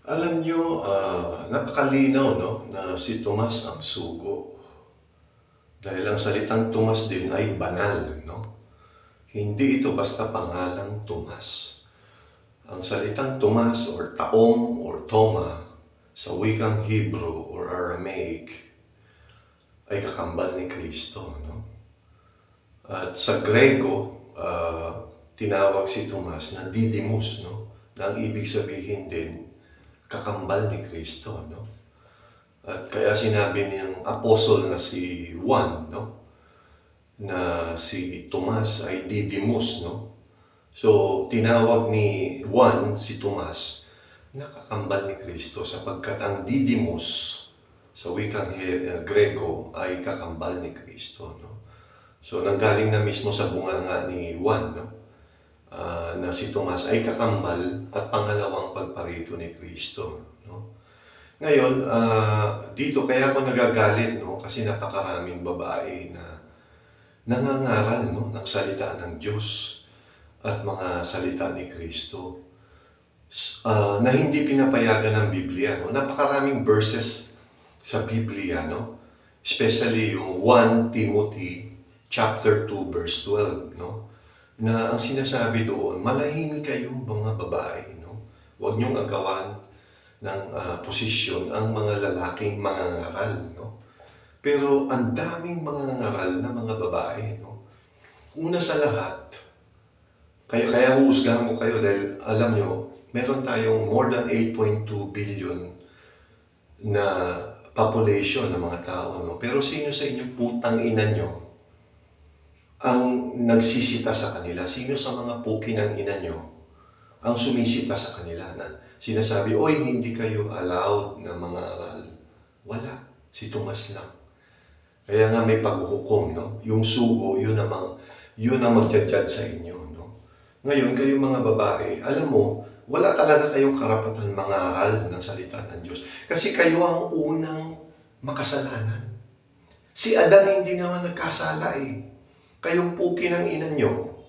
Alam niyo, napakalinaw 'no, na si Tomas ang sugo. Dahil ang salitang Tomas din ay banal 'no. Hindi ito basta pangalang Tomas. Ang salitang Tomas or Taom or Toma sa wikang Hebrew or Aramaic ay kakambal ni Kristo 'no. At sa Grego, tinawag si Tomas na Didymus 'no, na ang ibig sabihin din kakambal ni Kristo, no? At kaya sinabi niyang apostol na si Juan, no? Na si Tomas ay Didymus, no? So, tinawag ni Juan si Tomas na kakambal ni Kristo sapagkat ang Didymus sa wikang Grego ay kakambal ni Kristo, no? So, nanggaling na mismo sa bunganga ni Juan, no? Na si Tomas ay kakambal at pangalawang pagparito ni Kristo, no? Ngayon, dito kaya ako nagagalit, no? Kasi napakaraming babae na nangangaral, no? Ng salita ng Diyos at mga salita ni Kristo na hindi pinapayagan ng Biblia, no? Napakaraming verses sa Biblia, no? Especially yung 1 Timothy chapter 2 verse 12, no? Na ang sinasabi doon, manahimik kayong mga babae, no? Huwag niyong agawan ng posisyon ang mga lalaking mangangaral, no? Pero ang daming mangangaral na mga babae, no? Una sa lahat, kaya huhusgahan ko kayo dahil alam nyo, meron tayong more than 8.2 billion na population ng mga tao, no? Pero sino sa inyo putang ina nyo ang nagsisita sa kanila? Sino sa mga puki ng ina nyo ang sumisita sa kanila na sinasabi, oy, hindi kayo allowed na mga aral? Wala. Si Tomas lang. Kaya nga may paghuhukom, no? Yung sugo, yun ang magja-judge sa inyo, no? Ngayon, kayo mga babae, alam mo, wala talaga kayong karapatan mangaral ng salita ng Diyos. Kasi kayo ang unang makasalanan. Si Adan hindi naman nagkasala eh. Kayong puki ng ina nyo,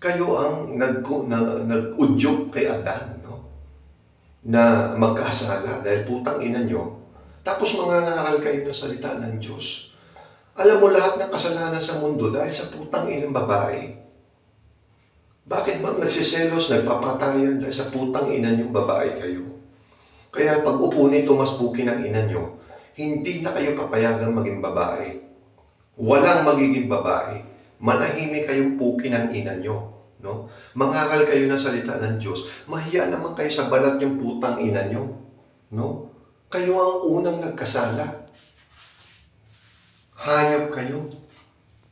kayo ang nag-udyok kay Adan, no? Na magkasala dahil putang ina nyo. Tapos mangangaral kayo ng salita ng Diyos. Alam mo lahat ng kasalanan sa mundo dahil sa putang inang babae. Bakit ba nagsiselos, nagpapatayan dahil sa putang ina nyo babae kayo? Kaya pag upo ni Tomas puki ng ina nyo, hindi na kayo papayagang maging babae. Walang magiging babae. Manahimik kayong puki ng ina nyo, no? Mangaral kayo ng salita ng Diyos. Mahiya naman kayo sa balat yung putang ina nyo, no? Kayo ang unang nagkasala. Hayop kayo.